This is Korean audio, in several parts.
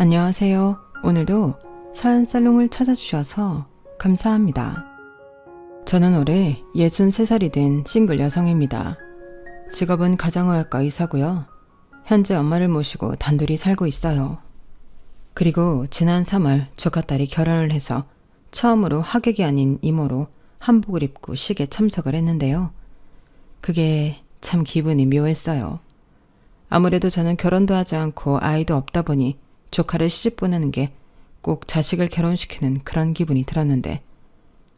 안녕하세요. 오늘도 사연살롱을 찾아주셔서 감사합니다. 저는 올해 63살이 된 싱글 여성입니다. 직업은 가정의학과 의사고요. 현재 엄마를 모시고 단둘이 살고 있어요. 그리고 지난 3월 조카딸이 결혼을 해서 처음으로 하객이 아닌 이모로 한복을 입고 식에 참석을 했는데요. 그게 참 기분이 묘했어요. 아무래도 저는 결혼도 하지 않고 아이도 없다 보니 조카를 시집 보내는 게 꼭 자식을 결혼시키는 그런 기분이 들었는데,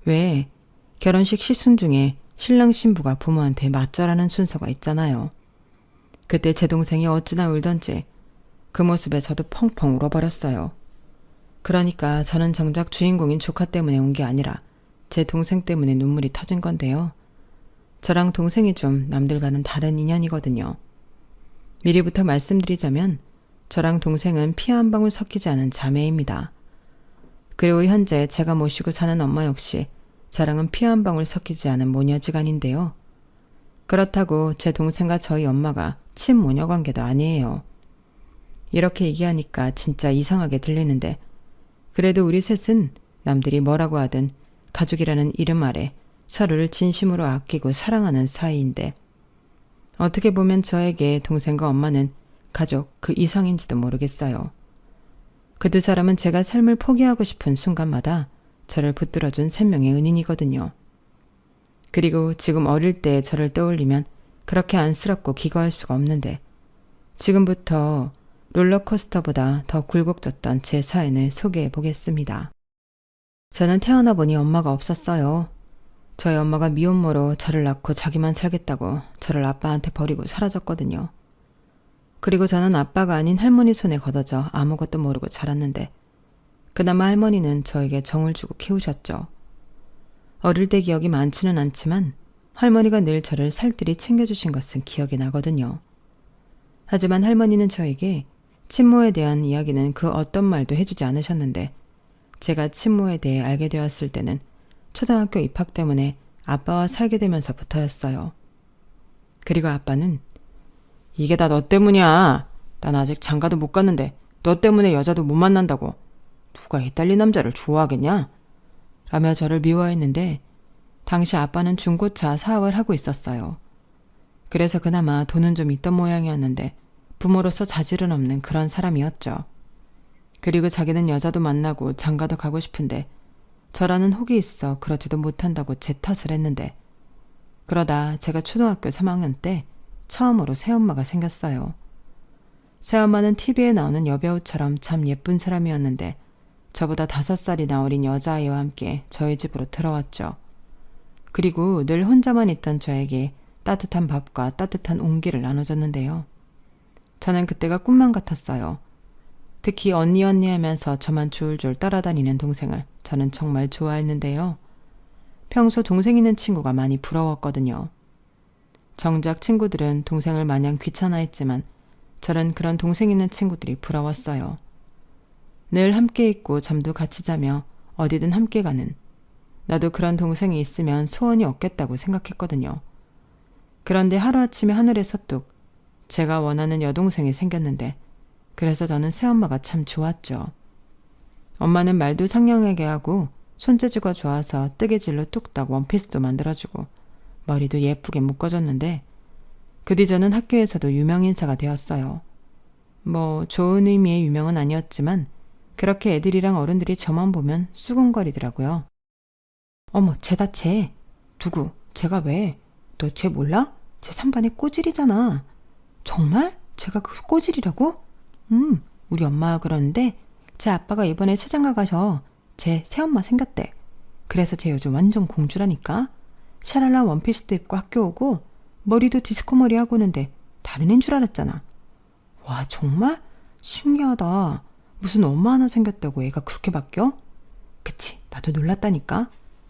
왜 결혼식 시순 중에 신랑 신부가 부모한테 맞절하는 순서가 있잖아요. 그때 제 동생이 어찌나 울던지 그 모습에 저도 펑펑 울어버렸어요. 그러니까 저는 정작 주인공인 조카 때문에 운 게 아니라 제 동생 때문에 눈물이 터진 건데요. 저랑 동생이 좀 남들과는 다른 인연이거든요. 미리부터 말씀드리자면 저랑 동생은 피 한 방울 섞이지 않은 자매입니다. 그리고 현재 제가 모시고 사는 엄마 역시 저랑은 피 한 방울 섞이지 않은 모녀지간인데요. 그렇다고 제 동생과 저희 엄마가 친모녀 관계도 아니에요. 이렇게 얘기하니까 진짜 이상하게 들리는데, 그래도 우리 셋은 남들이 뭐라고 하든 가족이라는 이름 아래 서로를 진심으로 아끼고 사랑하는 사이인데, 어떻게 보면 저에게 동생과 엄마는 가족 그 이상인지도 모르겠어요. 그 두 사람은 제가 삶을 포기하고 싶은 순간마다 저를 붙들어준 생명의 은인이거든요. 그리고 지금 어릴 때 저를 떠올리면 그렇게 안쓰럽고 기거할 수가 없는데, 지금부터 롤러코스터보다 더 굴곡졌던 제 사연을 소개해 보겠습니다. 저는 태어나 보니 엄마가 없었어요. 저희 엄마가 미혼모로 저를 낳고 자기만 살겠다고 저를 아빠한테 버리고 사라졌거든요. 그리고 저는 아빠가 아닌 할머니 손에 걷어져 아무것도 모르고 자랐는데, 그나마 할머니는 저에게 정을 주고 키우셨죠. 어릴 때 기억이 많지는 않지만 할머니가 늘 저를 살뜰히 챙겨주신 것은 기억이 나거든요. 하지만 할머니는 저에게 친모에 대한 이야기는 그 어떤 말도 해주지 않으셨는데, 제가 친모에 대해 알게 되었을 때는 초등학교 입학 때문에 아빠와 살게 되면서부터였어요. 그리고 아빠는 "이게 다 너 때문이야. 난 아직 장가도 못 갔는데 너 때문에 여자도 못 만난다고. 누가 애 딸린 남자를 좋아하겠냐?" 라며 저를 미워했는데, 당시 아빠는 중고차 사업을 하고 있었어요. 그래서 그나마 돈은 좀 있던 모양이었는데 부모로서 자질은 없는 그런 사람이었죠. 그리고 자기는 여자도 만나고 장가도 가고 싶은데 저라는 혹이 있어 그러지도 못한다고 제 탓을 했는데, 그러다 제가 초등학교 3학년 때 처음으로 새엄마가 생겼어요. 새엄마는 TV에 나오는 여배우처럼 참 예쁜 사람이었는데 저보다 5살이나 어린 여자아이와 함께 저희 집으로 들어왔죠. 그리고 늘 혼자만 있던 저에게 따뜻한 밥과 따뜻한 온기를 나눠줬는데요. 저는 그때가 꿈만 같았어요. 특히 언니 하면서 저만 졸졸 따라다니는 동생을 저는 정말 좋아했는데요. 평소 동생 있는 친구가 많이 부러웠거든요. 정작 친구들은 동생을 마냥 귀찮아했지만 저는 그런 동생 있는 친구들이 부러웠어요. 늘 함께 있고 잠도 같이 자며 어디든 함께 가는, 나도 그런 동생이 있으면 소원이 없겠다고 생각했거든요. 그런데 하루아침에 하늘에서 뚝 제가 원하는 여동생이 생겼는데, 그래서 저는 새엄마가 참 좋았죠. 엄마는 말도 상냥하게 하고 손재주가 좋아서 뜨개질로 뚝딱 원피스도 만들어주고 머리도 예쁘게 묶어줬는데, 그 뒤 저는 학교에서도 유명 인사가 되었어요. 뭐 좋은 의미의 유명은 아니었지만 그렇게 애들이랑 어른들이 저만 보면 수군거리더라고요. "어머, 쟤다 쟤. 누구? 쟤가 왜? 너 쟤 몰라? 쟤 3반의 꼬질이잖아." "정말? 쟤가 그 꼬질이라고?" 우리 엄마가 그러는데 제 아빠가 이번에 세장가 가셔 쟤 새엄마 생겼대. 그래서 쟤 요즘 완전 공주라니까. 샤랄라 원피스도 입고 학교 오고 머리도 디스코 머리 하고 오는데 다른 애인 줄 알았잖아. 와, 정말? 신기하다. 무슨 엄마 하나 생겼다고 애가 그렇게 바뀌어? 그치, 나도 놀랐다니까.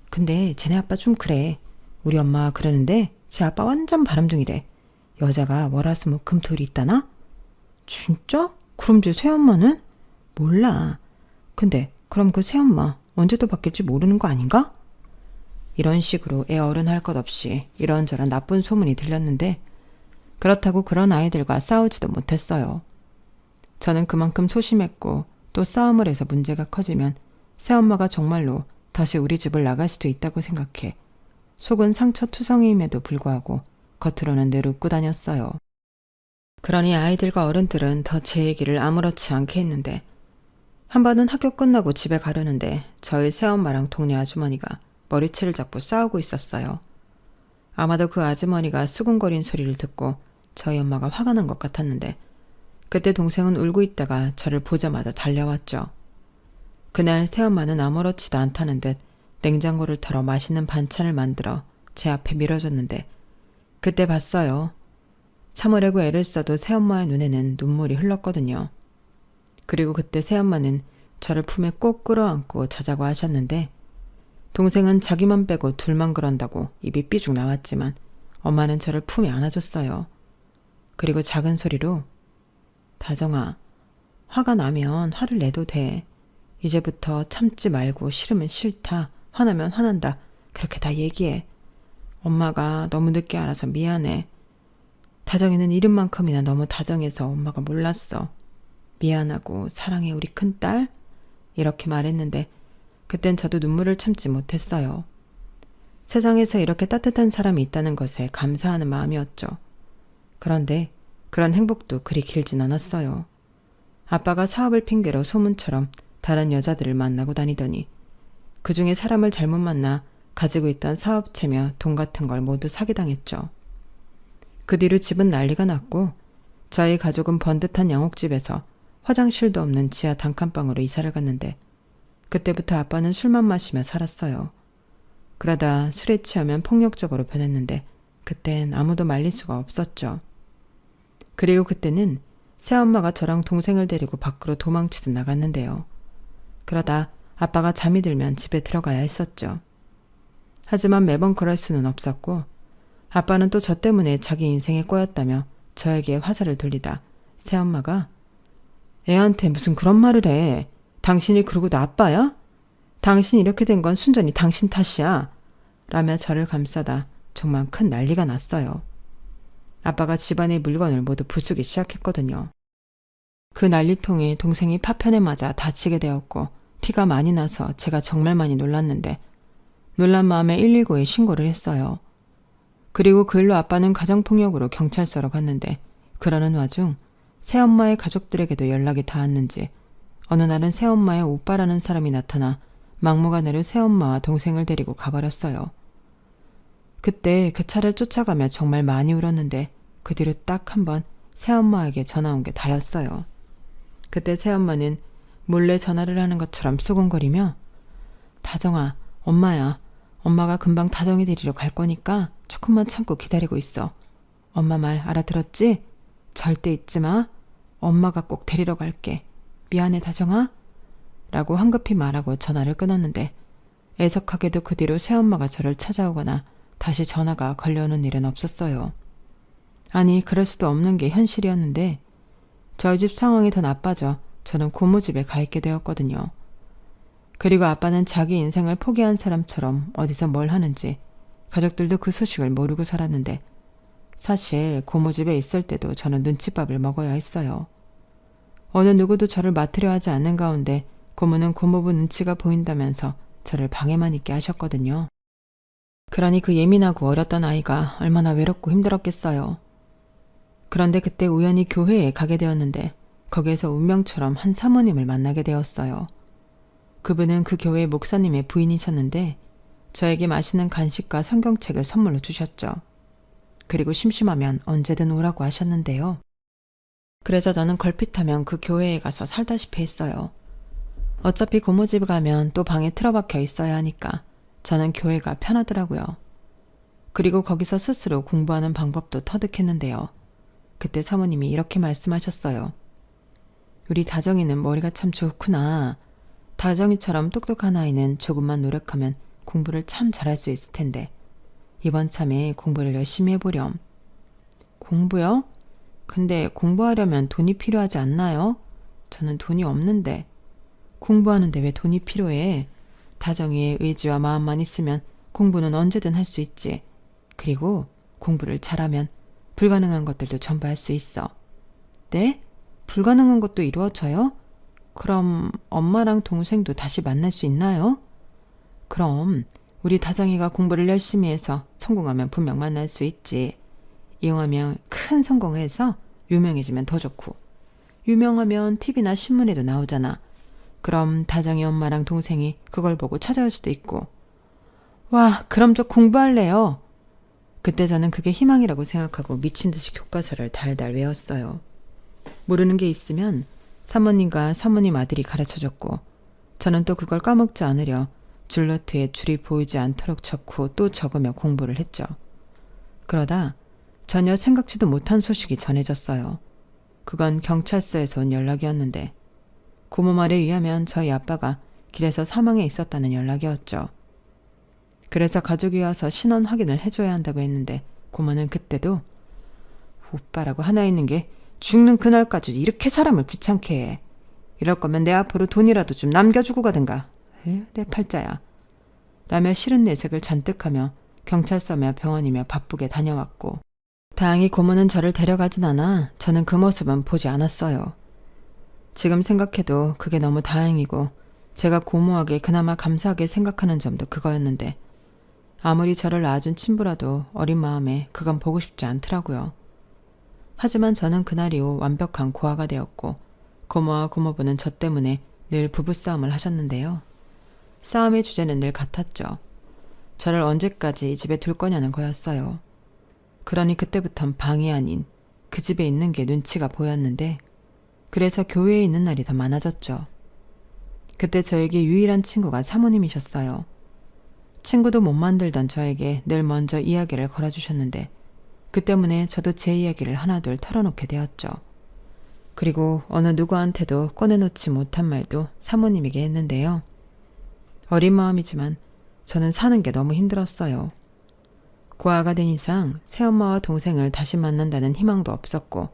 근데 쟤네 아빠 좀 그래. 우리 엄마가 그러는데 제 아빠 완전 바람둥이래. 여자가 월화수목 금토일이 있다나? 진짜? 그럼 쟤 새엄마는? 몰라. 근데 그럼 그 새엄마 언제 또 바뀔지 모르는 거 아닌가? 이런 식으로 애 어른 할 것 없이 이런저런 나쁜 소문이 들렸는데, 그렇다고 그런 아이들과 싸우지도 못했어요. 저는 그만큼 소심했고 또 싸움을 해서 문제가 커지면 새엄마가 정말로 다시 우리 집을 나갈 수도 있다고 생각해 속은 상처투성이임에도 불구하고 겉으로는 늘 웃고 다녔어요. 그러니 아이들과 어른들은 더 제 얘기를 아무렇지 않게 했는데 한 번은 학교 끝나고 집에 가려는데 저희 새엄마랑 동네 아주머니가 머리채를 잡고 싸우고 있었어요. 아마도 그 아주머니가 수군거린 소리를 듣고 저희 엄마가 화가 난 것 같았는데 그때 동생은 울고 있다가 저를 보자마자 달려왔죠. 그날 새엄마는 아무렇지도 않다는 듯 냉장고를 털어 맛있는 반찬을 만들어 제 앞에 밀어줬는데 그때 봤어요. 참으려고 애를 써도 새엄마의 눈에는 눈물이 흘렀거든요. 그리고 그때 새엄마는 저를 품에 꼭 끌어안고 자자고 하셨는데 동생은 자기만 빼고 둘만 그런다고 입이 삐죽 나왔지만 엄마는 저를 품에 안아줬어요. 그리고 작은 소리로 다정아, 화가 나면 화를 내도 돼. 이제부터 참지 말고 싫으면 싫다, 화나면 화난다. 그렇게 다 얘기해. 엄마가 너무 늦게 알아서 미안해. 다정이는 이름만큼이나 너무 다정해서 엄마가 몰랐어. 미안하고 사랑해 우리 큰딸. 이렇게 말했는데 그땐 저도 눈물을 참지 못했어요. 세상에서 이렇게 따뜻한 사람이 있다는 것에 감사하는 마음이었죠. 그런데 그런 행복도 그리 길진 않았어요. 아빠가 사업을 핑계로 소문처럼 다른 여자들을 만나고 다니더니 그 중에 사람을 잘못 만나 가지고 있던 사업체며 돈 같은 걸 모두 사기당했죠. 그 뒤로 집은 난리가 났고 저희 가족은 번듯한 양옥집에서 화장실도 없는 지하 단칸방으로 이사를 갔는데 그때부터 아빠는 술만 마시며 살았어요. 그러다 술에 취하면 폭력적으로 변했는데 그땐 아무도 말릴 수가 없었죠. 그리고 그때는 새엄마가 저랑 동생을 데리고 밖으로 도망치듯 나갔는데요. 그러다 아빠가 잠이 들면 집에 들어가야 했었죠. 하지만 매번 그럴 수는 없었고 아빠는 또 저 때문에 자기 인생에 꼬였다며 저에게 화살을 돌리다 새엄마가 애한테 무슨 그런 말을 해. 당신이 그러고 나빠야? 당신이 이렇게 된 건 순전히 당신 탓이야. 라며 저를 감싸다 정말 큰 난리가 났어요. 아빠가 집안의 물건을 모두 부수기 시작했거든요. 그 난리통에 동생이 파편에 맞아 다치게 되었고 피가 많이 나서 제가 정말 많이 놀랐는데 놀란 마음에 119에 신고를 했어요. 그리고 그 일로 아빠는 가정폭력으로 경찰서로 갔는데 그러는 와중 새엄마의 가족들에게도 연락이 닿았는지 어느 날은 새엄마의 오빠라는 사람이 나타나 막무가내로 새엄마와 동생을 데리고 가버렸어요. 그때 그 차를 쫓아가며 정말 많이 울었는데 그 뒤로 딱 한 번 새엄마에게 전화 온 게 다였어요. 그때 새엄마는 몰래 전화를 하는 것처럼 수군거리며 다정아, 엄마야. 엄마가 금방 다정이 데리러 갈 거니까 조금만 참고 기다리고 있어. 엄마 말 알아들었지? 절대 잊지 마. 엄마가 꼭 데리러 갈게. 미안해 다정아. 라고 황급히 말하고 전화를 끊었는데 애석하게도 그 뒤로 새엄마가 저를 찾아오거나 다시 전화가 걸려오는 일은 없었어요. 아니 그럴 수도 없는 게 현실이었는데 저희 집 상황이 더 나빠져 저는 고모집에 가 있게 되었거든요. 그리고 아빠는 자기 인생을 포기한 사람처럼 어디서 뭘 하는지 가족들도 그 소식을 모르고 살았는데 사실 고모집에 있을 때도 저는 눈칫밥을 먹어야 했어요. 어느 누구도 저를 맡으려 하지 않는 가운데 고모는 고모부 눈치가 보인다면서 저를 방에만 있게 하셨거든요. 그러니 그 예민하고 어렸던 아이가 얼마나 외롭고 힘들었겠어요. 그런데 그때 우연히 교회에 가게 되었는데 거기에서 운명처럼 한 사모님을 만나게 되었어요. 그분은 그 교회의 목사님의 부인이셨는데 저에게 맛있는 간식과 성경책을 선물로 주셨죠. 그리고 심심하면 언제든 오라고 하셨는데요. 그래서 저는 걸핏하면 그 교회에 가서 살다시피 했어요. 어차피 고모집에 가면 또 방에 틀어박혀 있어야 하니까 저는 교회가 편하더라고요. 그리고 거기서 스스로 공부하는 방법도 터득했는데요. 그때 사모님이 이렇게 말씀하셨어요. 우리 다정이는 머리가 참 좋구나. 다정이처럼 똑똑한 아이는 조금만 노력하면 공부를 참 잘할 수 있을 텐데 이번 참에 공부를 열심히 해보렴. 공부요? 근데 공부하려면 돈이 필요하지 않나요? 저는 돈이 없는데. 공부하는데 왜 돈이 필요해? 다정이의 의지와 마음만 있으면 공부는 언제든 할 수 있지. 그리고 공부를 잘하면 불가능한 것들도 전부 할 수 있어. 네? 불가능한 것도 이루어져요? 그럼 엄마랑 동생도 다시 만날 수 있나요? 그럼 우리 다정이가 공부를 열심히 해서 성공하면 분명 만날 수 있지. 이용하면 큰 성공해서 유명해지면 더 좋고, 유명하면 TV나 신문에도 나오잖아. 그럼 다정이 엄마랑 동생이 그걸 보고 찾아올 수도 있고. 와, 그럼 저 공부할래요. 그때 저는 그게 희망이라고 생각하고 미친 듯이 교과서를 달달 외웠어요. 모르는 게 있으면 사모님과 사모님 아들이 가르쳐줬고, 저는 또 그걸 까먹지 않으려 줄노트에 줄이 보이지 않도록 적고 또 적으며 공부를 했죠. 그러다 전혀 생각지도 못한 소식이 전해졌어요. 그건 경찰서에서 온 연락이었는데, 고모 말에 의하면 저희 아빠가 길에서 사망해 있었다는 연락이었죠. 그래서 가족이 와서 신원 확인을 해줘야 한다고 했는데, 고모는 그때도 오빠라고 하나 있는 게 죽는 그날까지 이렇게 사람을 귀찮게 해. 이럴 거면 내 앞으로 돈이라도 좀 남겨주고 가든가. 에휴, 내 팔자야. 라며 싫은 내색을 잔뜩 하며 경찰서며 병원이며 바쁘게 다녀왔고, 다행히 고모는 저를 데려가진 않아 저는 그 모습은 보지 않았어요. 지금 생각해도 그게 너무 다행이고, 제가 고모에게 그나마 감사하게 생각하는 점도 그거였는데, 아무리 저를 낳아준 친부라도 어린 마음에 그건 보고 싶지 않더라고요. 하지만 저는 그날 이후 완벽한 고아가 되었고, 고모와 고모부는 저 때문에 늘 부부싸움을 하셨는데요. 싸움의 주제는 늘 같았죠. 저를 언제까지 이 집에 둘 거냐는 거였어요. 그러니 그때부턴 방이 아닌 그 집에 있는 게 눈치가 보였는데, 그래서 교회에 있는 날이 더 많아졌죠. 그때 저에게 유일한 친구가 사모님이셨어요. 친구도 못 만들던 저에게 늘 먼저 이야기를 걸어주셨는데, 그 때문에 저도 제 이야기를 하나둘 털어놓게 되었죠. 그리고 어느 누구한테도 꺼내놓지 못한 말도 사모님에게 했는데요. 어린 마음이지만 저는 사는 게 너무 힘들었어요. 고아가 된 이상 새엄마와 동생을 다시 만난다는 희망도 없었고,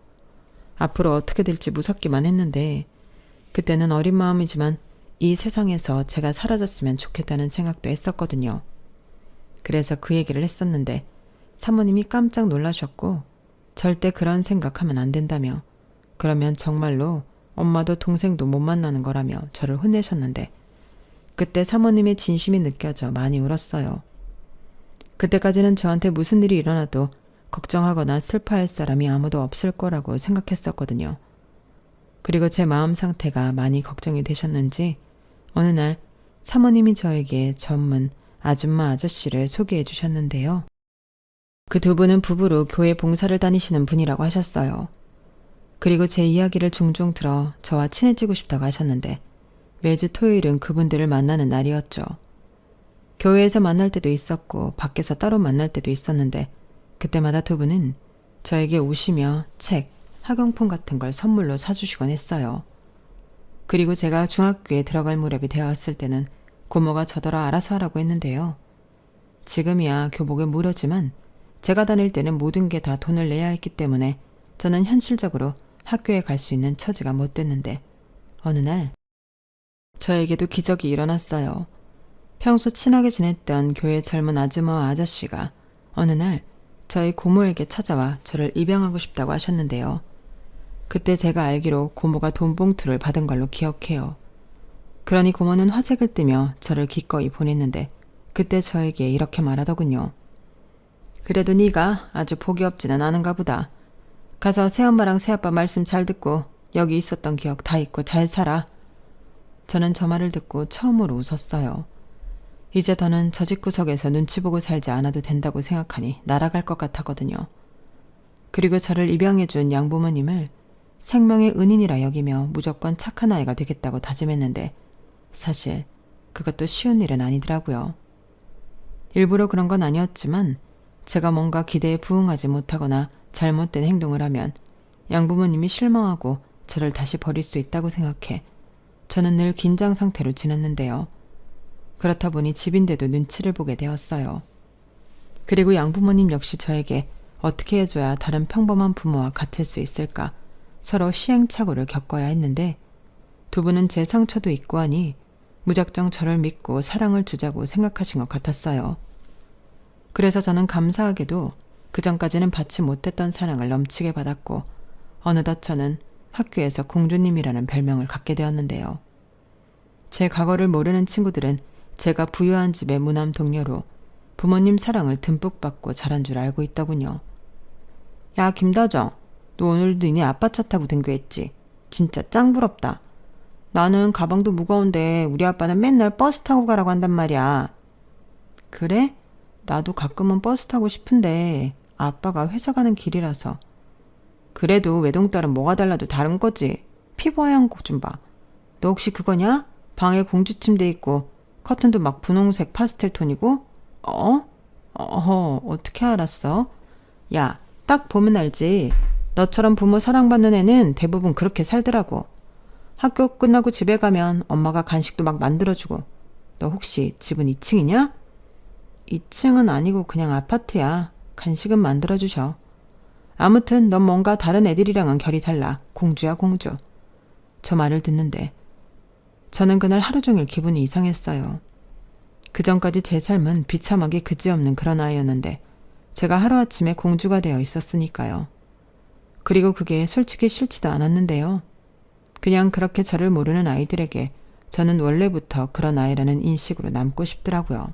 앞으로 어떻게 될지 무섭기만 했는데, 그때는 어린 마음이지만 이 세상에서 제가 사라졌으면 좋겠다는 생각도 했었거든요. 그래서 그 얘기를 했었는데 사모님이 깜짝 놀라셨고, 절대 그런 생각하면 안 된다며, 그러면 정말로 엄마도 동생도 못 만나는 거라며 저를 혼내셨는데, 그때 사모님의 진심이 느껴져 많이 울었어요. 그때까지는 저한테 무슨 일이 일어나도 걱정하거나 슬퍼할 사람이 아무도 없을 거라고 생각했었거든요. 그리고 제 마음 상태가 많이 걱정이 되셨는지 어느 날 사모님이 저에게 전문 아줌마 아저씨를 소개해 주셨는데요. 그 두 분은 부부로 교회 봉사를 다니시는 분이라고 하셨어요. 그리고 제 이야기를 종종 들어 저와 친해지고 싶다고 하셨는데, 매주 토요일은 그분들을 만나는 날이었죠. 교회에서 만날 때도 있었고 밖에서 따로 만날 때도 있었는데, 그때마다 두 분은 저에게 옷이며 책, 학용품 같은 걸 선물로 사주시곤 했어요. 그리고 제가 중학교에 들어갈 무렵이 되었을 때는 고모가 저더러 알아서 하라고 했는데요. 지금이야 교복에 무료지만 제가 다닐 때는 모든 게 다 돈을 내야 했기 때문에 저는 현실적으로 학교에 갈 수 있는 처지가 못 됐는데, 어느 날 저에게도 기적이 일어났어요. 평소 친하게 지냈던 교회 젊은 아줌마와 아저씨가 어느 날 저희 고모에게 찾아와 저를 입양하고 싶다고 하셨는데요. 그때 제가 알기로 고모가 돈 봉투를 받은 걸로 기억해요. 그러니 고모는 화색을 띠며 저를 기꺼이 보냈는데, 그때 저에게 이렇게 말하더군요. 그래도 네가 아주 복이 없지는 않은가 보다. 가서 새엄마랑 새아빠 말씀 잘 듣고 여기 있었던 기억 다 잊고 잘 살아. 저는 저 말을 듣고 처음으로 웃었어요. 이제 더는 저 집구석에서 눈치 보고 살지 않아도 된다고 생각하니 날아갈 것 같았거든요. 그리고 저를 입양해준 양부모님을 생명의 은인이라 여기며 무조건 착한 아이가 되겠다고 다짐했는데, 사실 그것도 쉬운 일은 아니더라고요. 일부러 그런 건 아니었지만 제가 뭔가 기대에 부응하지 못하거나 잘못된 행동을 하면 양부모님이 실망하고 저를 다시 버릴 수 있다고 생각해 저는 늘 긴장 상태로 지냈는데요. 그렇다 보니 집인데도 눈치를 보게 되었어요. 그리고 양부모님 역시 저에게 어떻게 해줘야 다른 평범한 부모와 같을 수 있을까 서로 시행착오를 겪어야 했는데, 두 분은 제 상처도 있고 하니 무작정 저를 믿고 사랑을 주자고 생각하신 것 같았어요. 그래서 저는 감사하게도 그전까지는 받지 못했던 사랑을 넘치게 받았고, 어느덧 저는 학교에서 공주님이라는 별명을 갖게 되었는데요. 제 과거를 모르는 친구들은 제가 부유한 집의 무남 동료로 부모님 사랑을 듬뿍 받고 자란 줄 알고 있더군요. 야, 김다정, 너 오늘도 니네 아빠 차 타고 등교했지? 진짜 짱 부럽다. 나는 가방도 무거운데 우리 아빠는 맨날 버스 타고 가라고 한단 말이야. 그래? 나도 가끔은 버스 타고 싶은데 아빠가 회사 가는 길이라서. 그래도 외동딸은 뭐가 달라도 다른 거지. 피부 하얀 거 좀 봐. 너 혹시 그거냐? 방에 공주 침대 있고 커튼도 막 분홍색 파스텔 톤이고? 어떻게 알았어? 야, 딱 보면 알지. 너처럼 부모 사랑받는 애는 대부분 그렇게 살더라고. 학교 끝나고 집에 가면 엄마가 간식도 막 만들어주고. 너 혹시 집은 2층이냐? 2층은 아니고 그냥 아파트야. 간식은 만들어주셔. 아무튼 넌 뭔가 다른 애들이랑은 결이 달라. 공주야, 공주. 저 말을 듣는데 저는 그날 하루 종일 기분이 이상했어요. 그전까지 제 삶은 비참하기 그지없는 그런 아이였는데 제가 하루아침에 공주가 되어 있었으니까요. 그리고 그게 솔직히 싫지도 않았는데요. 그냥 그렇게 저를 모르는 아이들에게 저는 원래부터 그런 아이라는 인식으로 남고 싶더라고요.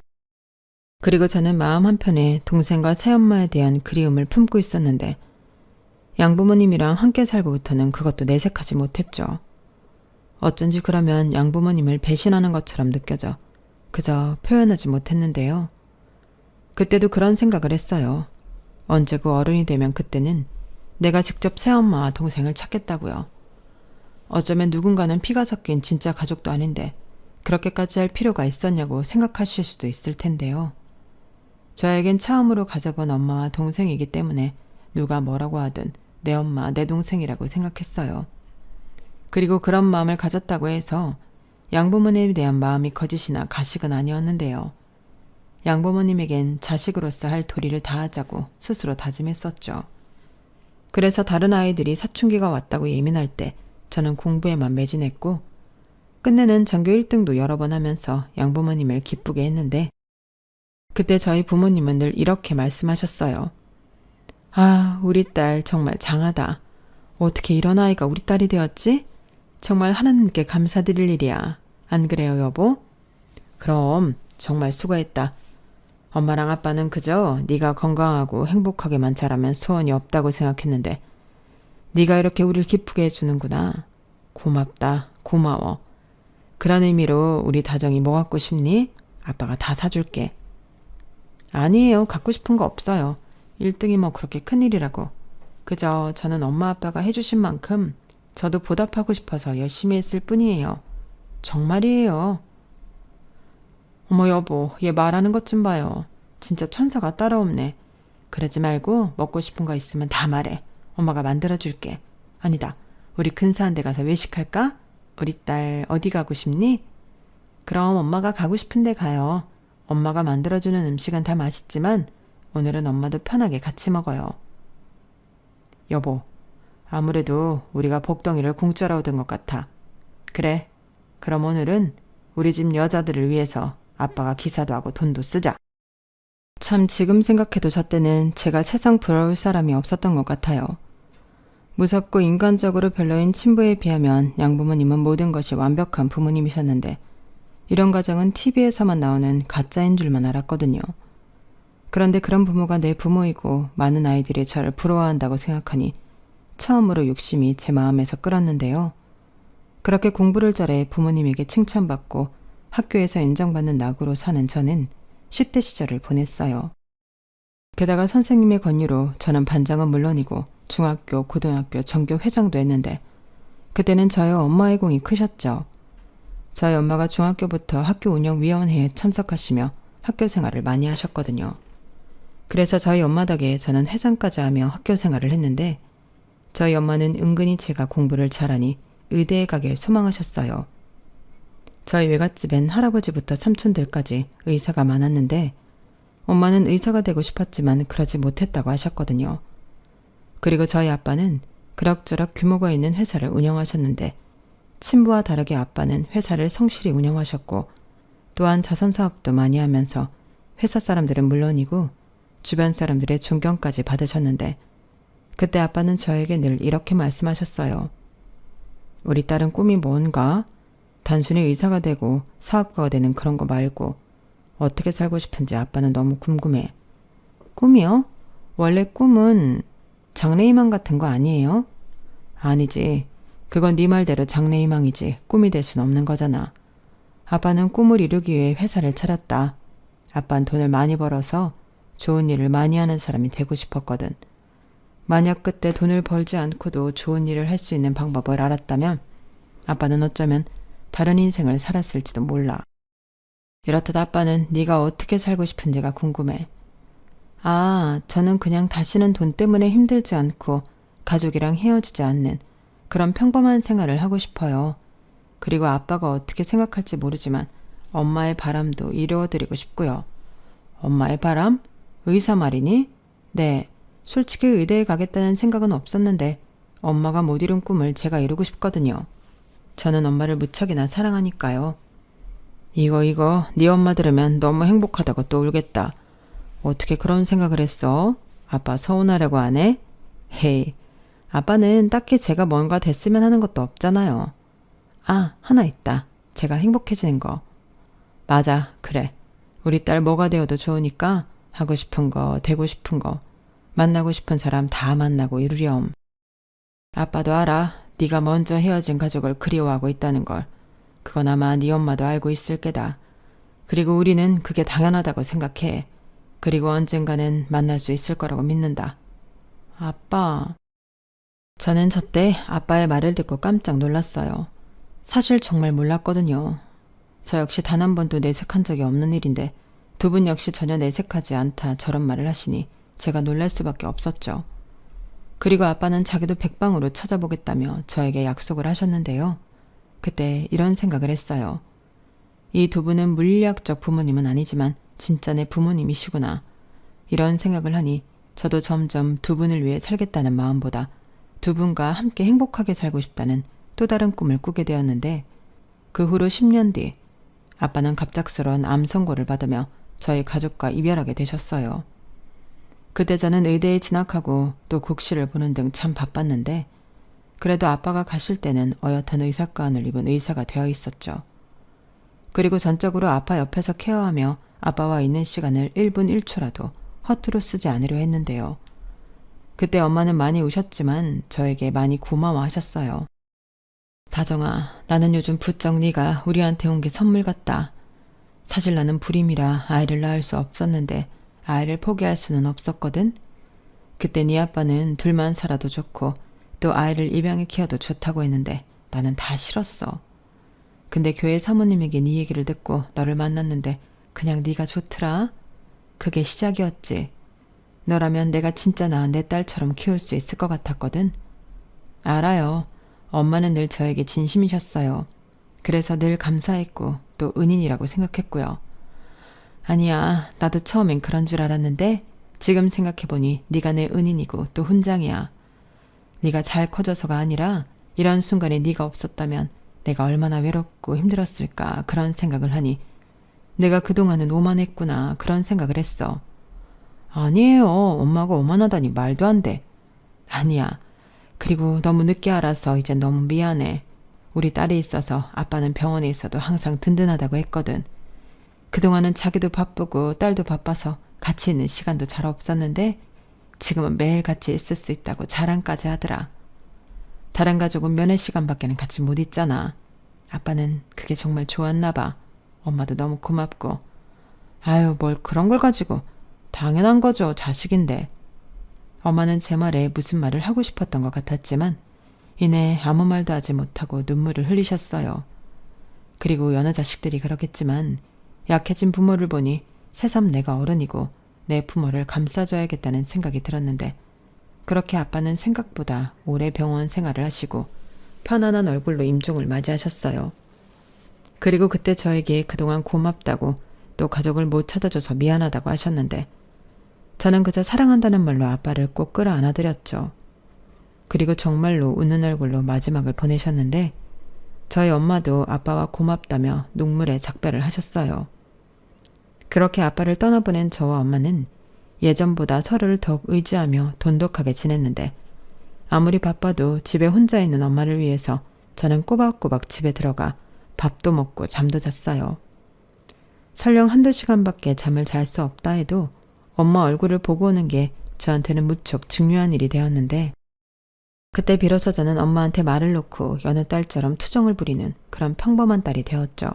그리고 저는 마음 한편에 동생과 새엄마에 대한 그리움을 품고 있었는데 양부모님이랑 함께 살고부터는 그것도 내색하지 못했죠. 어쩐지 그러면 양부모님을 배신하는 것처럼 느껴져 그저 표현하지 못했는데요. 그때도 그런 생각을 했어요. 언제고 어른이 되면 그때는 내가 직접 새엄마와 동생을 찾겠다고요. 어쩌면 누군가는 피가 섞인 진짜 가족도 아닌데 그렇게까지 할 필요가 있었냐고 생각하실 수도 있을 텐데요. 저에겐 처음으로 가져본 엄마와 동생이기 때문에 누가 뭐라고 하든 내 엄마, 내 동생이라고 생각했어요. 그리고 그런 마음을 가졌다고 해서 양부모님에 대한 마음이 거짓이나 가식은 아니었는데요. 양부모님에겐 자식으로서 할 도리를 다하자고 스스로 다짐했었죠. 그래서 다른 아이들이 사춘기가 왔다고 예민할 때 저는 공부에만 매진했고 끝내는 전교 1등도 여러 번 하면서 양부모님을 기쁘게 했는데 그때 저희 부모님은 늘 이렇게 말씀하셨어요. 아, 우리 딸 정말 장하다. 어떻게 이런 아이가 우리 딸이 되었지? 정말 하나님께 감사드릴 일이야. 안 그래요, 여보? 그럼 정말 수고했다. 엄마랑 아빠는 그저 네가 건강하고 행복하게만 자라면 소원이 없다고 생각했는데 네가 이렇게 우릴 기쁘게 해주는구나. 고맙다. 고마워. 그런 의미로 우리 다정이 뭐 갖고 싶니? 아빠가 다 사줄게. 아니에요. 갖고 싶은 거 없어요. 1등이 뭐 그렇게 큰일이라고. 그저 저는 엄마 아빠가 해주신 만큼 저도 보답하고 싶어서 열심히 했을 뿐이에요. 정말이에요. 어머 여보, 얘 말하는 것 좀 봐요. 진짜 천사가 따로 없네. 그러지 말고 먹고 싶은 거 있으면 다 말해. 엄마가 만들어줄게. 아니다. 우리 근사한 데 가서 외식할까? 우리 딸 어디 가고 싶니? 그럼 엄마가 가고 싶은 데 가요. 엄마가 만들어주는 음식은 다 맛있지만 오늘은 엄마도 편하게 같이 먹어요. 여보, 아무래도 우리가 복덩이를 공짜로 얻은 것 같아. 그래, 그럼 오늘은 우리 집 여자들을 위해서 아빠가 기사도 하고 돈도 쓰자. 참 지금 생각해도 저 때는 제가 세상 부러울 사람이 없었던 것 같아요. 무섭고 인간적으로 별로인 친부에 비하면 양부모님은 모든 것이 완벽한 부모님이셨는데 이런 가정은 TV에서만 나오는 가짜인 줄만 알았거든요. 그런데 그런 부모가 내 부모이고 많은 아이들이 저를 부러워한다고 생각하니 처음으로 욕심이 제 마음에서 끓었는데요. 그렇게 공부를 잘해 부모님에게 칭찬받고 학교에서 인정받는 낙으로 사는 저는 10대 시절을 보냈어요. 게다가 선생님의 권유로 저는 반장은 물론이고 중학교, 고등학교, 전교 회장도 했는데 그때는 저희 엄마의 공이 크셨죠. 저희 엄마가 중학교부터 학교 운영위원회에 참석하시며 학교 생활을 많이 하셨거든요. 그래서 저희 엄마 덕에 저는 회장까지 하며 학교 생활을 했는데 저희 엄마는 은근히 제가 공부를 잘하니 의대에 가길 소망하셨어요. 저희 외갓집엔 할아버지부터 삼촌들까지 의사가 많았는데 엄마는 의사가 되고 싶었지만 그러지 못했다고 하셨거든요. 그리고 저희 아빠는 그럭저럭 규모가 있는 회사를 운영하셨는데 친부와 다르게 아빠는 회사를 성실히 운영하셨고 또한 자선사업도 많이 하면서 회사 사람들은 물론이고 주변 사람들의 존경까지 받으셨는데 그때 아빠는 저에게 늘 이렇게 말씀하셨어요. 우리 딸은 꿈이 뭔가? 단순히 의사가 되고 사업가가 되는 그런 거 말고 어떻게 살고 싶은지 아빠는 너무 궁금해. 꿈이요? 원래 꿈은 장래희망 같은 거 아니에요? 아니지. 그건 네 말대로 장래희망이지 꿈이 될 순 없는 거잖아. 아빠는 꿈을 이루기 위해 회사를 차렸다. 아빠는 돈을 많이 벌어서 좋은 일을 많이 하는 사람이 되고 싶었거든. 만약 그때 돈을 벌지 않고도 좋은 일을 할 수 있는 방법을 알았다면 아빠는 어쩌면 다른 인생을 살았을지도 몰라. 이렇듯 아빠는 네가 어떻게 살고 싶은지가 궁금해. 아, 저는 그냥 다시는 돈 때문에 힘들지 않고 가족이랑 헤어지지 않는 그런 평범한 생활을 하고 싶어요. 그리고 아빠가 어떻게 생각할지 모르지만 엄마의 바람도 이루어드리고 싶고요. 엄마의 바람? 의사 말이니? 네, 솔직히 의대에 가겠다는 생각은 없었는데 엄마가 못 이룬 꿈을 제가 이루고 싶거든요. 저는 엄마를 무척이나 사랑하니까요. 이거 네 엄마 들으면 너무 행복하다고 또 울겠다. 어떻게 그런 생각을 했어? 아빠 서운하려고 안 해? 헤이, 아빠는 딱히 제가 뭔가 됐으면 하는 것도 없잖아요. 아, 하나 있다. 제가 행복해지는 거. 맞아, 그래. 우리 딸 뭐가 되어도 좋으니까 하고 싶은 거, 되고 싶은 거, 만나고 싶은 사람 다 만나고 이루렴. 아빠도 알아. 네가 먼저 헤어진 가족을 그리워하고 있다는 걸. 그건 아마 네 엄마도 알고 있을 게다. 그리고 우리는 그게 당연하다고 생각해. 그리고 언젠가는 만날 수 있을 거라고 믿는다. 아빠. 저는 저때 아빠의 말을 듣고 깜짝 놀랐어요. 사실 정말 몰랐거든요. 저 역시 단 한 번도 내색한 적이 없는 일인데 두 분 역시 전혀 내색하지 않다 저런 말을 하시니 제가 놀랄 수밖에 없었죠. 그리고 아빠는 자기도 백방으로 찾아보겠다며 저에게 약속을 하셨는데요. 그때 이런 생각을 했어요. 이 두 분은 물리학적 부모님은 아니지만 진짜 내 부모님이시구나. 이런 생각을 하니 저도 점점 두 분을 위해 살겠다는 마음보다 두 분과 함께 행복하게 살고 싶다는 또 다른 꿈을 꾸게 되었는데 그 후로 10년 뒤 아빠는 갑작스러운 암 선고를 받으며 저희 가족과 이별하게 되셨어요. 그때 저는 의대에 진학하고 또 국시를 보는 등 참 바빴는데 그래도 아빠가 가실 때는 어엿한 의사가운을 입은 의사가 되어 있었죠. 그리고 전적으로 아빠 옆에서 케어하며 아빠와 있는 시간을 1분 1초라도 허투루 쓰지 않으려 했는데요. 그때 엄마는 많이 우셨지만 저에게 많이 고마워하셨어요. 다정아, 나는 요즘 부쩍 네가 우리한테 온 게 선물 같다. 사실 나는 불임이라 아이를 낳을 수 없었는데 아이를 포기할 수는 없었거든. 그때 네 아빠는 둘만 살아도 좋고 또 아이를 입양해 키워도 좋다고 했는데 나는 다 싫었어. 근데 교회 사모님에게 네 얘기를 듣고 너를 만났는데 그냥 네가 좋더라. 그게 시작이었지. 너라면 내가 진짜 낳은 내 딸처럼 키울 수 있을 것 같았거든. 알아요. 엄마는 늘 저에게 진심이셨어요. 그래서 늘 감사했고 또 은인이라고 생각했고요. 아니야, 나도 처음엔 그런 줄 알았는데 지금 생각해보니 네가 내 은인이고 또 훈장이야. 네가 잘 커져서가 아니라 이런 순간에 네가 없었다면 내가 얼마나 외롭고 힘들었을까 그런 생각을 하니 내가 그동안은 오만했구나 그런 생각을 했어. 아니에요. 엄마가 오만하다니 말도 안 돼. 아니야. 그리고 너무 늦게 알아서 이제 너무 미안해. 우리 딸이 있어서 아빠는 병원에 있어도 항상 든든하다고 했거든. 그동안은 자기도 바쁘고 딸도 바빠서 같이 있는 시간도 잘 없었는데 지금은 매일 같이 있을 수 있다고 자랑까지 하더라. 다른 가족은 면회 시간밖에는 같이 못 있잖아. 아빠는 그게 정말 좋았나 봐. 엄마도 너무 고맙고. 아유, 뭘 그런 걸 가지고. 당연한 거죠. 자식인데. 엄마는 제 말에 무슨 말을 하고 싶었던 것 같았지만 이내 아무 말도 하지 못하고 눈물을 흘리셨어요. 그리고 여느 자식들이 그러겠지만 약해진 부모를 보니 새삼 내가 어른이고 내 부모를 감싸줘야겠다는 생각이 들었는데 그렇게 아빠는 생각보다 오래 병원 생활을 하시고 편안한 얼굴로 임종을 맞이하셨어요. 그리고 그때 저에게 그동안 고맙다고 또 가족을 못 찾아줘서 미안하다고 하셨는데 저는 그저 사랑한다는 말로 아빠를 꼭 끌어안아드렸죠. 그리고 정말로 웃는 얼굴로 마지막을 보내셨는데 저희 엄마도 아빠와 고맙다며 눈물에 작별을 하셨어요. 그렇게 아빠를 떠나보낸 저와 엄마는 예전보다 서로를 더욱 의지하며 돈독하게 지냈는데 아무리 바빠도 집에 혼자 있는 엄마를 위해서 저는 꼬박꼬박 집에 들어가 밥도 먹고 잠도 잤어요. 설령 한두 시간밖에 잠을 잘 수 없다 해도 엄마 얼굴을 보고 오는 게 저한테는 무척 중요한 일이 되었는데 그때 비로소 저는 엄마한테 말을 놓고 여느 딸처럼 투정을 부리는 그런 평범한 딸이 되었죠.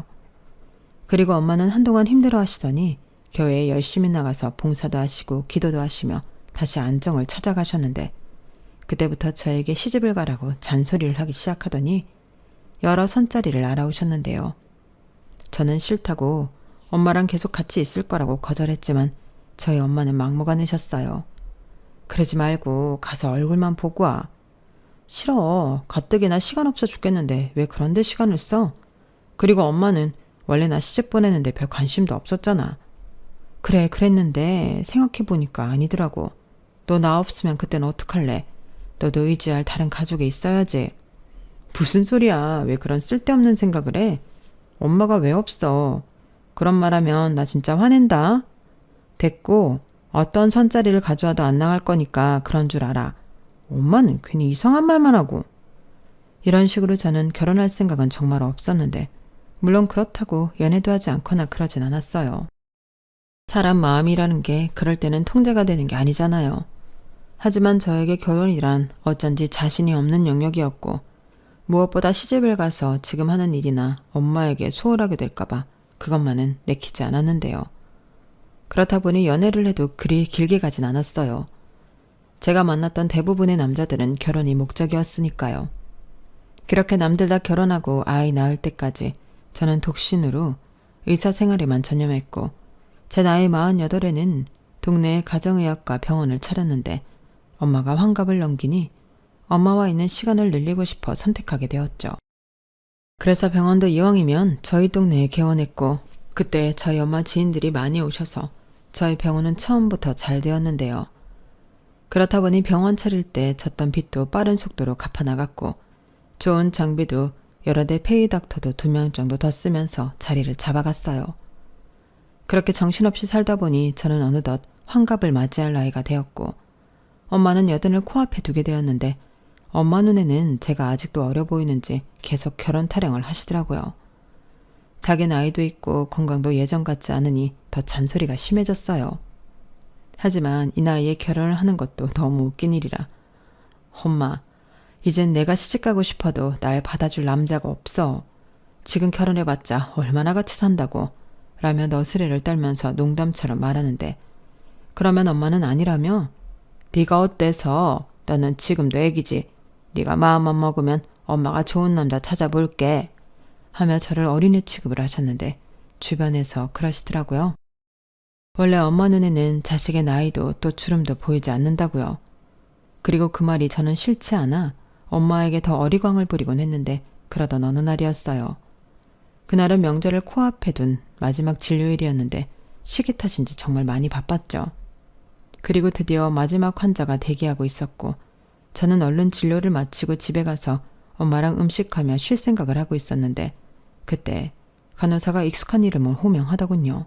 그리고 엄마는 한동안 힘들어 하시더니 교회에 열심히 나가서 봉사도 하시고 기도도 하시며 다시 안정을 찾아가셨는데 그때부터 저에게 시집을 가라고 잔소리를 하기 시작하더니 여러 선자리를 알아오셨는데요. 저는 싫다고 엄마랑 계속 같이 있을 거라고 거절했지만 저희 엄마는 막무가내셨어요. 그러지 말고 가서 얼굴만 보고 와. 싫어. 가뜩이나 시간 없어 죽겠는데 왜 그런데 시간을 써? 그리고 엄마는 원래 나 시집 보내는데 별 관심도 없었잖아. 그래, 그랬는데 생각해보니까 아니더라고. 너 나 없으면 그땐 어떡할래? 너도 의지할 다른 가족이 있어야지. 무슨 소리야. 왜 그런 쓸데없는 생각을 해? 엄마가 왜 없어? 그런 말하면 나 진짜 화낸다. 됐고 어떤 선자리를 가져와도 안 나갈 거니까 그런 줄 알아. 엄마는 괜히 이상한 말만 하고. 이런 식으로 저는 결혼할 생각은 정말 없었는데 물론 그렇다고 연애도 하지 않거나 그러진 않았어요. 사람 마음이라는 게 그럴 때는 통제가 되는 게 아니잖아요. 하지만 저에게 결혼이란 어쩐지 자신이 없는 영역이었고 무엇보다 시집을 가서 지금 하는 일이나 엄마에게 소홀하게 될까봐 그것만은 내키지 않았는데요. 그렇다 보니 연애를 해도 그리 길게 가진 않았어요. 제가 만났던 대부분의 남자들은 결혼이 목적이었으니까요. 그렇게 남들 다 결혼하고 아이 낳을 때까지 저는 독신으로 의사 생활에만 전념했고 제 나이 48에는 동네에 가정의학과 병원을 차렸는데 엄마가 환갑을 넘기니 엄마와 있는 시간을 늘리고 싶어 선택하게 되었죠. 그래서 병원도 이왕이면 저희 동네에 개원했고 그때 저희 엄마 지인들이 많이 오셔서 저희 병원은 처음부터 잘 되었는데요. 그렇다 보니 병원 차릴 때 졌던 빚도 빠른 속도로 갚아나갔고 좋은 장비도 여러 대 페이 닥터도 2명 정도 더 쓰면서 자리를 잡아갔어요. 그렇게 정신없이 살다 보니 저는 어느덧 환갑을 맞이할 나이가 되었고 엄마는 여든을 코앞에 두게 되었는데 엄마 눈에는 제가 아직도 어려 보이는지 계속 결혼 타령을 하시더라고요. 자기 나이도 있고 건강도 예전 같지 않으니 더 잔소리가 심해졌어요. 하지만 이 나이에 결혼을 하는 것도 너무 웃긴 일이라 엄마, 이젠 내가 시집가고 싶어도 날 받아줄 남자가 없어. 지금 결혼해봤자 얼마나 같이 산다고 라며 너스레를 떨면서 농담처럼 말하는데 그러면 엄마는 아니라며 네가 어때서? 너는 지금도 애기지. 네가 마음만 먹으면 엄마가 좋은 남자 찾아볼게 하며 저를 어린애 취급을 하셨는데 주변에서 그러시더라고요. 원래 엄마 눈에는 자식의 나이도 또 주름도 보이지 않는다고요. 그리고 그 말이 저는 싫지 않아 엄마에게 더 어리광을 부리곤 했는데 그러던 어느 날이었어요. 그날은 명절을 코앞에 둔 마지막 진료일이었는데 시기 탓인지 정말 많이 바빴죠. 그리고 드디어 마지막 환자가 대기하고 있었고 저는 얼른 진료를 마치고 집에 가서 엄마랑 음식하며 쉴 생각을 하고 있었는데 그때 간호사가 익숙한 이름을 호명하더군요.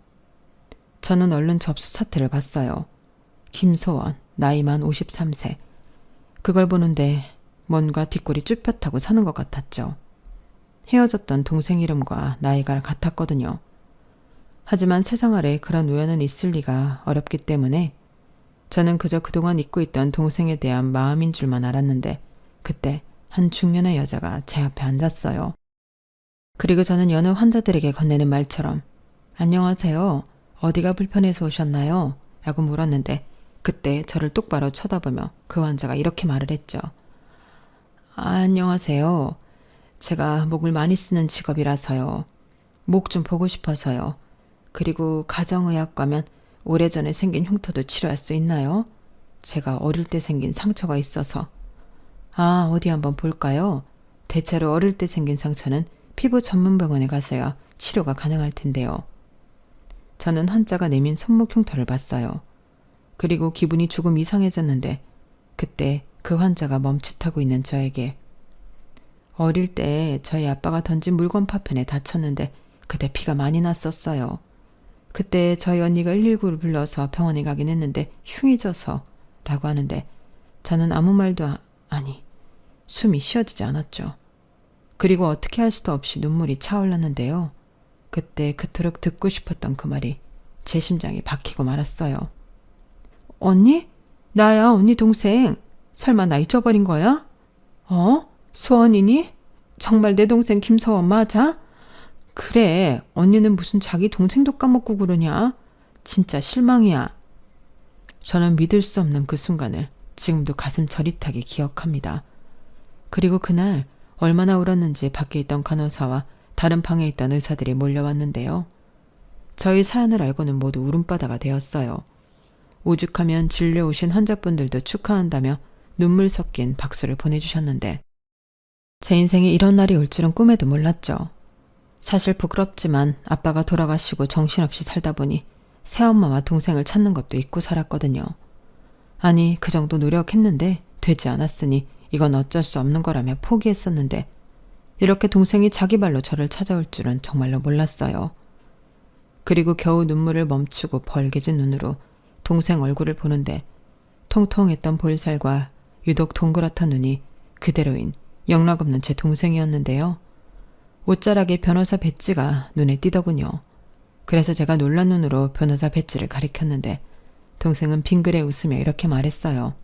저는 얼른 접수 사태를 봤어요. 김소원, 나이만 53세. 그걸 보는데 뭔가 뒷골이 쭈뼛하고 사는 것 같았죠. 헤어졌던 동생 이름과 나이가 같았거든요. 하지만 세상 아래 그런 우연은 있을 리가 어렵기 때문에 저는 그저 그동안 잊고 있던 동생에 대한 마음인 줄만 알았는데 그때 한 중년의 여자가 제 앞에 앉았어요. 그리고 저는 여느 환자들에게 건네는 말처럼 안녕하세요. 어디가 불편해서 오셨나요? 라고 물었는데 그때 저를 똑바로 쳐다보며 그 환자가 이렇게 말을 했죠. 안녕하세요. 제가 목을 많이 쓰는 직업이라서요. 목 좀 보고 싶어서요. 그리고 가정의학 가면 오래전에 생긴 흉터도 치료할 수 있나요? 제가 어릴 때 생긴 상처가 있어서. 아, 어디 한번 볼까요? 대체로 어릴 때 생긴 상처는 피부 전문 병원에 가서야 치료가 가능할 텐데요. 저는 환자가 내민 손목 흉터를 봤어요. 그리고 기분이 조금 이상해졌는데 그때 그 환자가 멈칫하고 있는 저에게 어릴 때 저희 아빠가 던진 물건 파편에 다쳤는데 그때 피가 많이 났었어요. 그때 저희 언니가 119를 불러서 병원에 가긴 했는데 흉이 져서 라고 하는데 저는 아무 말도 아니 숨이 쉬어지지 않았죠. 그리고 어떻게 할 수도 없이 눈물이 차올랐는데요. 그때 그토록 듣고 싶었던 그 말이 제 심장에 박히고 말았어요. 언니? 나야, 언니 동생. 설마 나 잊어버린 거야? 소원이니? 정말 내 동생 김서원 맞아? 그래, 언니는 무슨 자기 동생도 까먹고 그러냐? 진짜 실망이야. 저는 믿을 수 없는 그 순간을 지금도 가슴 저릿하게 기억합니다. 그리고 그날 얼마나 울었는지 밖에 있던 간호사와 다른 방에 있던 의사들이 몰려왔는데요. 저희 사연을 알고는 모두 울음바다가 되었어요. 오죽하면 진료 오신 환자분들도 축하한다며 눈물 섞인 박수를 보내주셨는데 제 인생에 이런 날이 올 줄은 꿈에도 몰랐죠. 사실 부끄럽지만 아빠가 돌아가시고 정신없이 살다 보니 새엄마와 동생을 찾는 것도 잊고 살았거든요. 아니, 그 정도 노력했는데 되지 않았으니 이건 어쩔 수 없는 거라며 포기했었는데 이렇게 동생이 자기 발로 저를 찾아올 줄은 정말로 몰랐어요. 그리고 겨우 눈물을 멈추고 벌게진 눈으로 동생 얼굴을 보는데 통통했던 볼살과 유독 동그랗던 눈이 그대로인 영락없는 제 동생이었는데요. 옷자락에 변호사 배지가 눈에 띄더군요. 그래서 제가 놀란 눈으로 변호사 배지를 가리켰는데 동생은 빙그레 웃으며 이렇게 말했어요.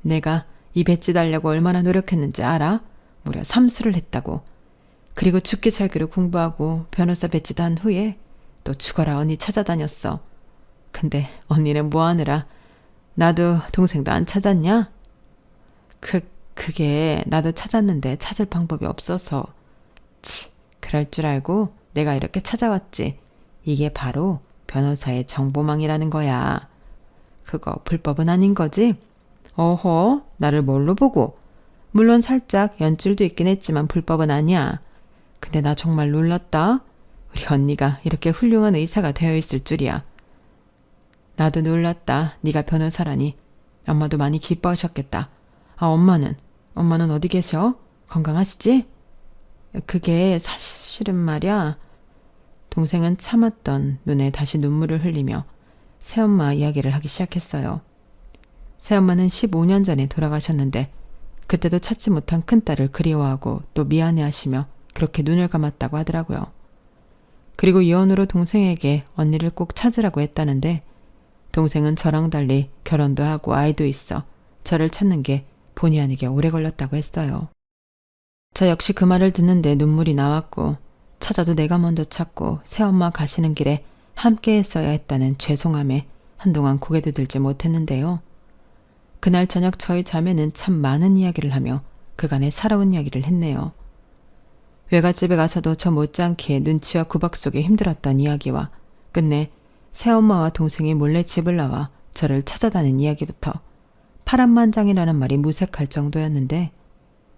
내가 이 배지 달려고 얼마나 노력했는지 알아? 무려 3수를 했다고. 그리고 죽기 살기로 공부하고 변호사 배지 단 후에 또 죽어라 언니 찾아다녔어. 근데 언니는 뭐 하느라 나도 동생도 안 찾았냐? 그게 나도 찾았는데 찾을 방법이 없어서. 그럴 줄 알고 내가 이렇게 찾아왔지. 이게 바로 변호사의 정보망이라는 거야. 그거 불법은 아닌 거지? 어허, 나를 뭘로 보고? 물론 살짝 연줄도 있긴 했지만 불법은 아니야. 근데 나 정말 놀랐다. 우리 언니가 이렇게 훌륭한 의사가 되어 있을 줄이야. 나도 놀랐다. 네가 변호사라니. 엄마도 많이 기뻐하셨겠다. 엄마는 어디 계셔? 건강하시지? 그게 사실은 말이야. 동생은 참았던 눈에 다시 눈물을 흘리며 새엄마 이야기를 하기 시작했어요. 새엄마는 15년 전에 돌아가셨는데 그때도 찾지 못한 큰딸을 그리워하고 또 미안해하시며 그렇게 눈을 감았다고 하더라고요. 그리고 이혼으로 동생에게 언니를 꼭 찾으라고 했다는데 동생은 저랑 달리 결혼도 하고 아이도 있어 저를 찾는 게 본의 아니게 오래 걸렸다고 했어요. 저 역시 그 말을 듣는데 눈물이 나왔고 찾아도 내가 먼저 찾고 새엄마 가시는 길에 함께 했어야 했다는 죄송함에 한동안 고개도 들지 못했는데요. 그날 저녁 저희 자매는 참 많은 이야기를 하며 그간의 살아온 이야기를 했네요. 외갓집에 가서도 저 못지않게 눈치와 구박 속에 힘들었던 이야기와 끝내 새엄마와 동생이 몰래 집을 나와 저를 찾아다닌 이야기부터 파란만장이라는 말이 무색할 정도였는데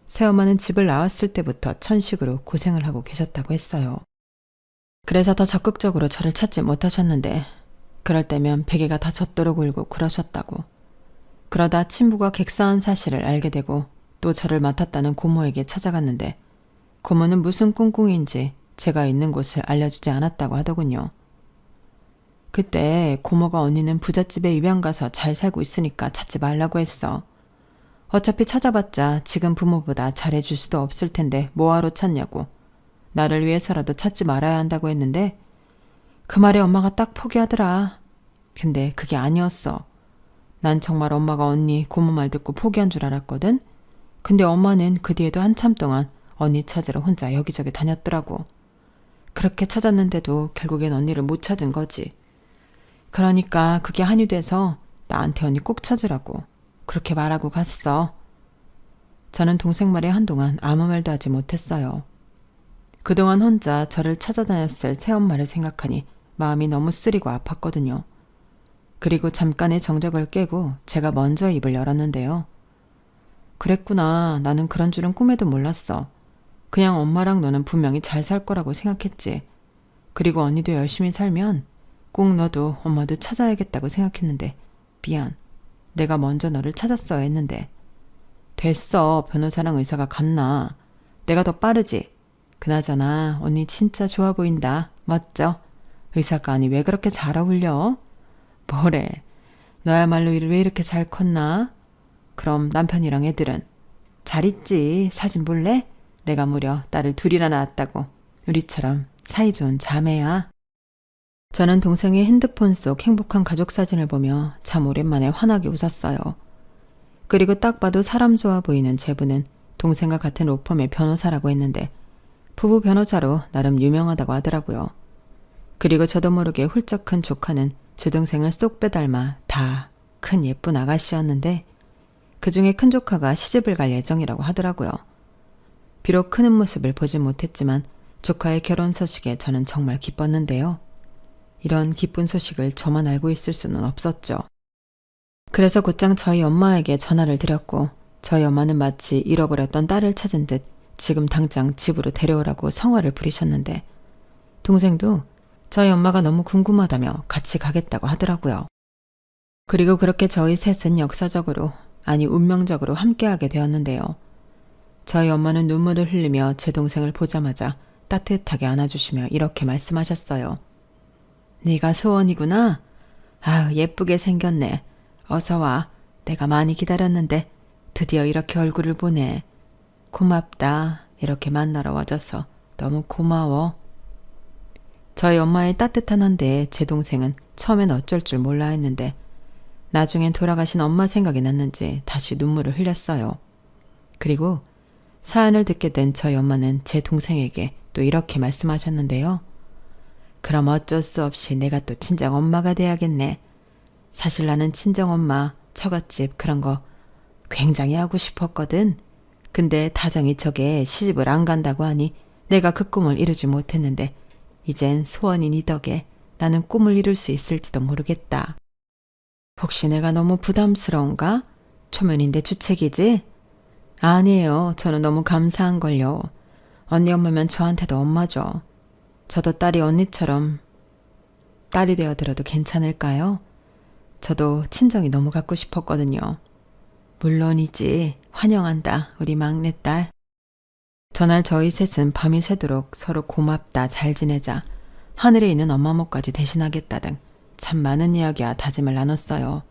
새엄마는 집을 나왔을 때부터 천식으로 고생을 하고 계셨다고 했어요. 그래서 더 적극적으로 저를 찾지 못하셨는데 그럴 때면 베개가 다 젖도록 울고 그러셨다고. 그러다 친부가 객사한 사실을 알게 되고 또 저를 맡았다는 고모에게 찾아갔는데 고모는 무슨 꿍꿍인지 제가 있는 곳을 알려주지 않았다고 하더군요. 그때 고모가 언니는 부잣집에 입양 가서 잘 살고 있으니까 찾지 말라고 했어. 어차피 찾아봤자 지금 부모보다 잘해줄 수도 없을 텐데 뭐하러 찾냐고. 나를 위해서라도 찾지 말아야 한다고 했는데 그 말에 엄마가 딱 포기하더라. 근데 그게 아니었어. 난 정말 엄마가 언니 고모 말 듣고 포기한 줄 알았거든. 근데 엄마는 그 뒤에도 한참 동안 언니 찾으러 혼자 여기저기 다녔더라고. 그렇게 찾았는데도 결국엔 언니를 못 찾은 거지. 그러니까 그게 한이 돼서 나한테 언니 꼭 찾으라고 그렇게 말하고 갔어. 저는 동생 말에 한동안 아무 말도 하지 못했어요. 그동안 혼자 저를 찾아다녔을 새엄마를 생각하니 마음이 너무 쓰리고 아팠거든요. 그리고 잠깐의 정적을 깨고 제가 먼저 입을 열었는데요. 그랬구나. 나는 그런 줄은 꿈에도 몰랐어. 그냥 엄마랑 너는 분명히 잘 살 거라고 생각했지. 그리고 언니도 열심히 살면 꼭 너도 엄마도 찾아야겠다고 생각했는데 미안. 내가 먼저 너를 찾았어야 했는데. 됐어. 변호사랑 의사가 같나. 내가 더 빠르지. 그나저나 언니 진짜 좋아 보인다. 맞죠? 의사가 아니 왜 그렇게 잘 어울려? 뭐래. 너야말로 왜 이렇게 잘 컸나? 그럼 남편이랑 애들은? 잘 있지. 사진 볼래? 내가 무려 딸을 둘이나 낳았다고. 우리처럼 사이좋은 자매야. 저는 동생의 핸드폰 속 행복한 가족 사진을 보며 참 오랜만에 환하게 웃었어요. 그리고 딱 봐도 사람 좋아 보이는 제부는 동생과 같은 로펌의 변호사라고 했는데 부부 변호사로 나름 유명하다고 하더라고요. 그리고 저도 모르게 훌쩍 큰 조카는 제 동생을 쏙 빼닮아 다 큰 예쁜 아가씨였는데 그중에 큰 조카가 시집을 갈 예정이라고 하더라고요. 비록 크는 모습을 보진 못했지만 조카의 결혼 소식에 저는 정말 기뻤는데요. 이런 기쁜 소식을 저만 알고 있을 수는 없었죠. 그래서 곧장 저희 엄마에게 전화를 드렸고 저희 엄마는 마치 잃어버렸던 딸을 찾은 듯 지금 당장 집으로 데려오라고 성화를 부리셨는데 동생도 저희 엄마가 너무 궁금하다며 같이 가겠다고 하더라고요. 그리고 그렇게 저희 셋은 역사적으로, 아니 운명적으로 함께하게 되었는데요. 저희 엄마는 눈물을 흘리며 제 동생을 보자마자 따뜻하게 안아주시며 이렇게 말씀하셨어요. 네가 소원이구나? 아유 예쁘게 생겼네. 어서 와. 내가 많이 기다렸는데 드디어 이렇게 얼굴을 보네. 고맙다. 이렇게 만나러 와줘서 너무 고마워. 저희 엄마의 따뜻한 언대에 제 동생은 처음엔 어쩔 줄 몰라 했는데 나중엔 돌아가신 엄마 생각이 났는지 다시 눈물을 흘렸어요. 그리고 사연을 듣게 된 저희 엄마는 제 동생에게 또 이렇게 말씀하셨는데요. 그럼 어쩔 수 없이 내가 또 친정 엄마가 돼야겠네. 사실 나는 친정 엄마, 처갓집 그런 거 굉장히 하고 싶었거든. 근데 다정이 저게 시집을 안 간다고 하니 내가 그 꿈을 이루지 못했는데 이젠 소원인 이 덕에 나는 꿈을 이룰 수 있을지도 모르겠다. 혹시 내가 너무 부담스러운가? 초면인데 주책이지? 아니에요. 저는 너무 감사한걸요. 언니 엄마면 저한테도 엄마죠. 저도 딸이 언니처럼 딸이 되어들어도 괜찮을까요? 저도 친정이 너무 갖고 싶었거든요. 물론이지. 환영한다. 우리 막내딸. 전날 저희 셋은 밤이 새도록 서로 고맙다, 잘 지내자, 하늘에 있는 엄마 몫까지 대신하겠다 등 참 많은 이야기와 다짐을 나눴어요.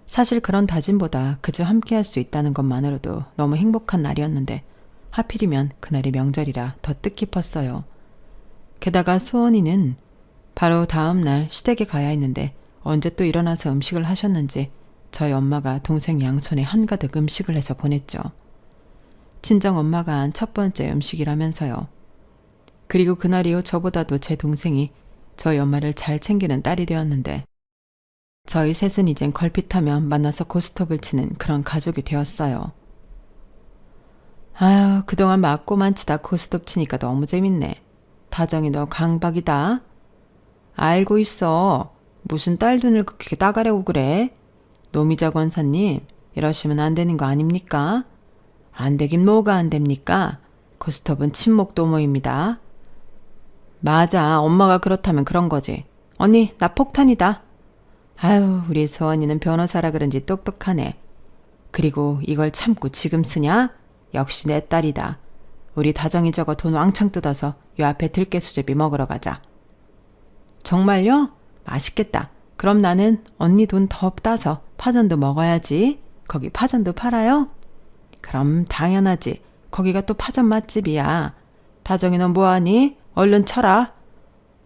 사실 그런 다짐보다 그저 함께할 수 있다는 것만으로도 너무 행복한 날이었는데 하필이면 그날이 명절이라 더 뜻깊었어요. 게다가 수원이는 바로 다음 날 시댁에 가야 했는데 언제 또 일어나서 음식을 하셨는지 저희 엄마가 동생 양손에 한가득 음식을 해서 보냈죠. 친정 엄마가 한 첫 번째 음식이라면서요. 그리고 그날 이후 저보다도 제 동생이 저희 엄마를 잘 챙기는 딸이 되었는데 저희 셋은 이젠 걸핏하면 만나서 고스톱을 치는 그런 가족이 되었어요. 아유, 그동안 맞고만 치다 고스톱 치니까 너무 재밌네. 다정이 너 강박이다. 알고 있어. 무슨 딸 눈을 그렇게 따가려고 그래? 노미자 권사님, 이러시면 안 되는 거 아닙니까? 안 되긴 뭐가 안 됩니까? 고스톱은 친목 도모입니다. 맞아. 엄마가 그렇다면 그런 거지. 언니, 나 폭탄이다. 아유, 우리 소원이는 변호사라 그런지 똑똑하네. 그리고 이걸 참고 지금 쓰냐? 역시 내 딸이다. 우리 다정이 저거 돈 왕창 뜯어서 요 앞에 들깨 수제비 먹으러 가자. 정말요? 맛있겠다. 그럼 나는 언니 돈 더 따서 파전도 먹어야지. 거기 파전도 팔아요? 그럼 당연하지. 거기가 또 파전 맛집이야. 다정이 너 뭐하니? 얼른 쳐라.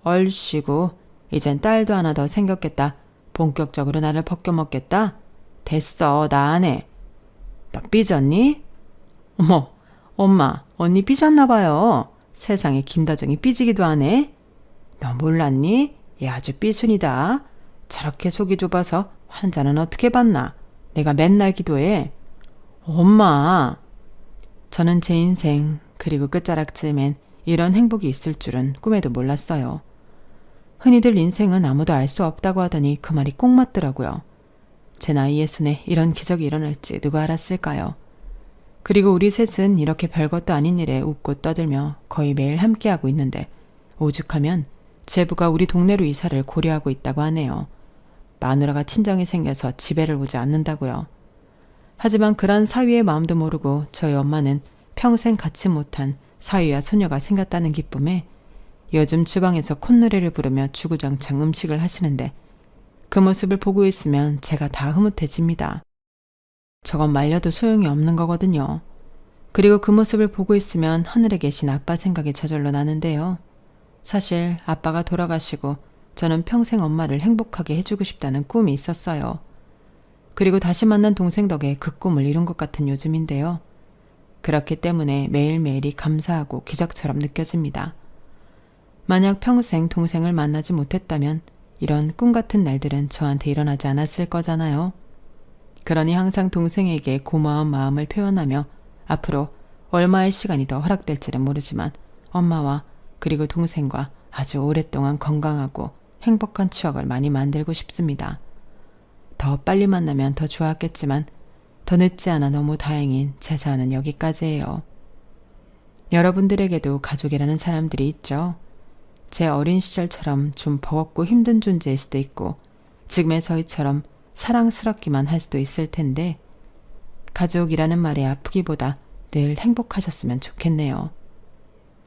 얼씨구. 이젠 딸도 하나 더 생겼겠다. 본격적으로 나를 벗겨먹겠다. 됐어. 나 안 해. 너 삐졌니? 어머, 엄마, 언니 삐졌나 봐요. 세상에 김다정이 삐지기도 하네. 너 몰랐니? 얘 아주 삐순이다. 저렇게 속이 좁아서 환자는 어떻게 받나? 내가 맨날 기도해. 엄마. 저는 제 인생 그리고 끝자락쯤엔 이런 행복이 있을 줄은 꿈에도 몰랐어요. 흔히들 인생은 아무도 알 수 없다고 하더니 그 말이 꼭 맞더라고요. 제 나이의 순에 이런 기적이 일어날지 누가 알았을까요? 그리고 우리 셋은 이렇게 별것도 아닌 일에 웃고 떠들며 거의 매일 함께하고 있는데 오죽하면 제부가 우리 동네로 이사를 고려하고 있다고 하네요. 마누라가 친정이 생겨서 집에를 오지 않는다고요. 하지만 그런 사위의 마음도 모르고 저희 엄마는 평생 갖지 못한 사위와 소녀가 생겼다는 기쁨에 요즘 주방에서 콧노래를 부르며 주구장창 음식을 하시는데 그 모습을 보고 있으면 제가 다 흐뭇해집니다. 저건 말려도 소용이 없는 거거든요. 그리고 그 모습을 보고 있으면 하늘에 계신 아빠 생각이 저절로 나는데요. 사실 아빠가 돌아가시고 저는 평생 엄마를 행복하게 해주고 싶다는 꿈이 있었어요. 그리고 다시 만난 동생 덕에 그 꿈을 이룬 것 같은 요즘인데요. 그렇기 때문에 매일매일이 감사하고 기적처럼 느껴집니다. 만약 평생 동생을 만나지 못했다면 이런 꿈 같은 날들은 저한테 일어나지 않았을 거잖아요. 그러니 항상 동생에게 고마운 마음을 표현하며 앞으로 얼마의 시간이 더 허락될지는 모르지만 엄마와 그리고 동생과 아주 오랫동안 건강하고 행복한 추억을 많이 만들고 싶습니다. 더 빨리 만나면 더 좋았겠지만 더 늦지 않아 너무 다행인 제 사연은 여기까지예요. 여러분들에게도 가족이라는 사람들이 있죠. 제 어린 시절처럼 좀 버겁고 힘든 존재일 수도 있고 지금의 저희처럼 사랑스럽기만 할 수도 있을 텐데 가족이라는 말에 아프기보다 늘 행복하셨으면 좋겠네요.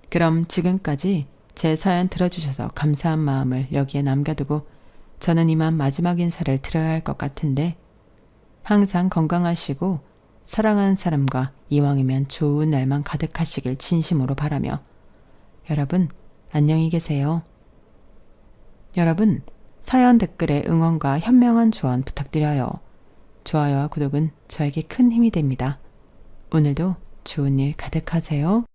그럼 지금까지 제 사연 들어주셔서 감사한 마음을 여기에 남겨두고 저는 이만 마지막 인사를 드려야 할 것 같은데 항상 건강하시고 사랑하는 사람과 이왕이면 좋은 날만 가득하시길 진심으로 바라며 여러분 안녕히 계세요. 여러분 사연 댓글에 응원과 현명한 조언 부탁드려요. 좋아요와 구독은 저에게 큰 힘이 됩니다. 오늘도 좋은 일 가득하세요.